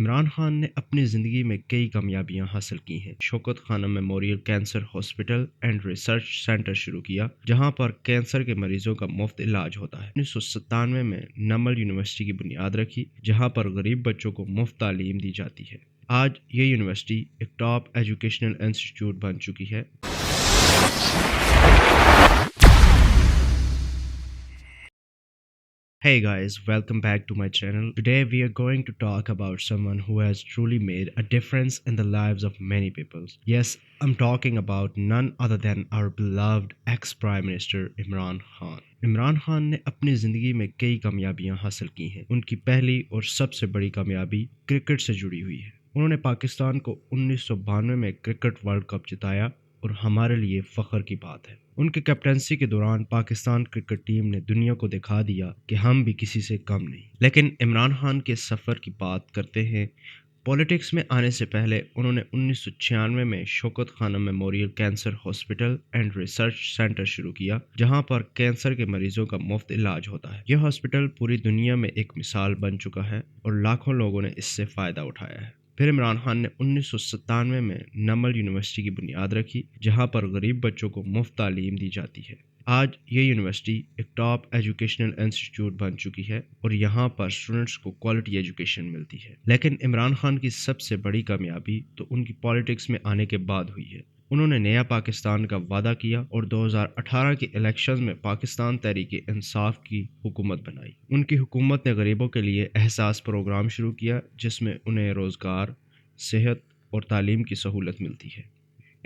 عمران خان نے اپنی زندگی میں کئی کامیابیاں حاصل کی ہیں۔ شوکت خانم memorial cancer hospital and research centre شروع کیا، جہاں پر کینسر کے مریضوں کا مفت علاج ہوتا ہے۔ 1997 میں نمل یونیورسٹی کی بنیاد رکھی، جہاں پر غریب بچوں کو مفت تعلیم دی جاتی ہے۔ آج یہ یونیورسٹی ایک ٹاپ ایجوکیشنل انسٹیٹیوٹ بن چکی ہے۔ Hey guys, welcome back to my channel. Today we are going to talk about someone who has truly made a difference in the lives of many people. Yes, I'm talking about none other than our beloved ex-Prime Minister Imran Khan. Imran Khan نے اپنی زندگی میں کئی کامیابیاں حاصل کی ہیں۔ ان کی پہلی اور سب سے بڑی کامیابی کرکٹ سے جڑی ہوئی ہے۔ انہوں نے پاکستان کو 1992 میں کرکٹ ورلڈ کپ جتایا اور ہمارے لیے فخر کی بات ہے۔ ان کے کیپٹنسی کے دوران پاکستان کرکٹ ٹیم نے دنیا کو دکھا دیا کہ ہم بھی کسی سے کم نہیں۔ لیکن عمران خان کے سفر کی بات کرتے ہیں۔ پولیٹکس میں آنے سے پہلے انہوں نے 1996 میں شوکت خانم memorial cancer hospital and research centre شروع کیا، جہاں پر کینسر کے مریضوں کا مفت علاج ہوتا ہے۔ یہ ہاسپٹل پوری دنیا میں ایک مثال بن چکا ہے اور لاکھوں لوگوں نے اس سے فائدہ اٹھایا ہے۔ پھر عمران خان نے 1997 میں نمل یونیورسٹی کی بنیاد رکھی، جہاں پر غریب بچوں کو مفت تعلیم دی جاتی ہے۔ آج یہ یونیورسٹی ایک ٹاپ ایجوکیشنل انسٹیٹیوٹ بن چکی ہے اور یہاں پر اسٹوڈنٹس کو کوالٹی ایجوکیشن ملتی ہے۔ لیکن عمران خان کی سب سے بڑی کامیابی تو ان کی پالیٹکس میں آنے کے بعد ہوئی ہے۔ انہوں نے نیا پاکستان کا وعدہ کیا اور 2018 کے الیکشنز میں پاکستان تحریک انصاف کی حکومت بنائی۔ ان کی حکومت نے غریبوں کے لیے احساس پروگرام شروع کیا، جس میں انہیں روزگار، صحت اور تعلیم کی سہولت ملتی ہے۔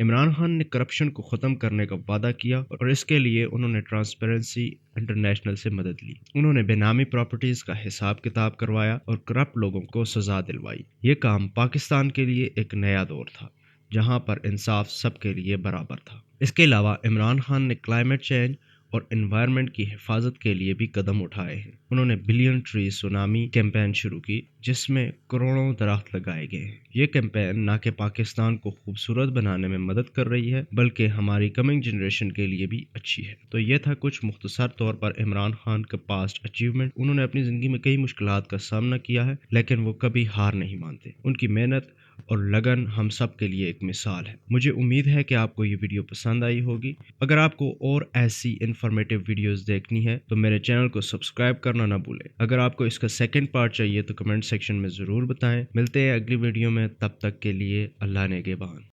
عمران خان نے کرپشن کو ختم کرنے کا وعدہ کیا اور اس کے لیے انہوں نے ٹرانسپیرنسی انٹرنیشنل سے مدد لی۔ انہوں نے بے نامی پراپرٹیز کا حساب کتاب کروایا اور کرپٹ لوگوں کو سزا دلوائی۔ یہ کام پاکستان کے لیے ایک نیا دور تھا، جہاں پر انصاف سب کے لیے برابر تھا۔ اس کے علاوہ عمران خان نے کلائمیٹ چینج اور انوائرمنٹ کی حفاظت کے لیے بھی قدم اٹھائے ہیں۔ انہوں نے بلین ٹری سونامی کیمپین شروع کی، جس میں کروڑوں درخت لگائے گئے ہیں۔ یہ کیمپین نہ کہ پاکستان کو خوبصورت بنانے میں مدد کر رہی ہے، بلکہ ہماری کمنگ جنریشن کے لیے بھی اچھی ہے۔ تو یہ تھا کچھ مختصر طور پر عمران خان کا پاسٹ اچیومنٹ۔ انہوں نے اپنی زندگی میں کئی مشکلات کا سامنا کیا ہے، لیکن وہ کبھی ہار نہیں مانتے۔ ان کی محنت اور لگن ہم سب کے لیے ایک مثال ہے۔ مجھے امید ہے کہ آپ کو یہ ویڈیو پسند آئی ہوگی۔ اگر آپ کو اور ایسی انفارمیٹیو ویڈیوز دیکھنی ہے تو میرے چینل کو سبسکرائب کرنا نہ بھولیں۔ اگر آپ کو اس کا سیکنڈ پارٹ چاہیے تو کمنٹ سیکشن میں ضرور بتائیں۔ ملتے ہیں اگلی ویڈیو میں، تب تک کے لیے اللہ نگہبان۔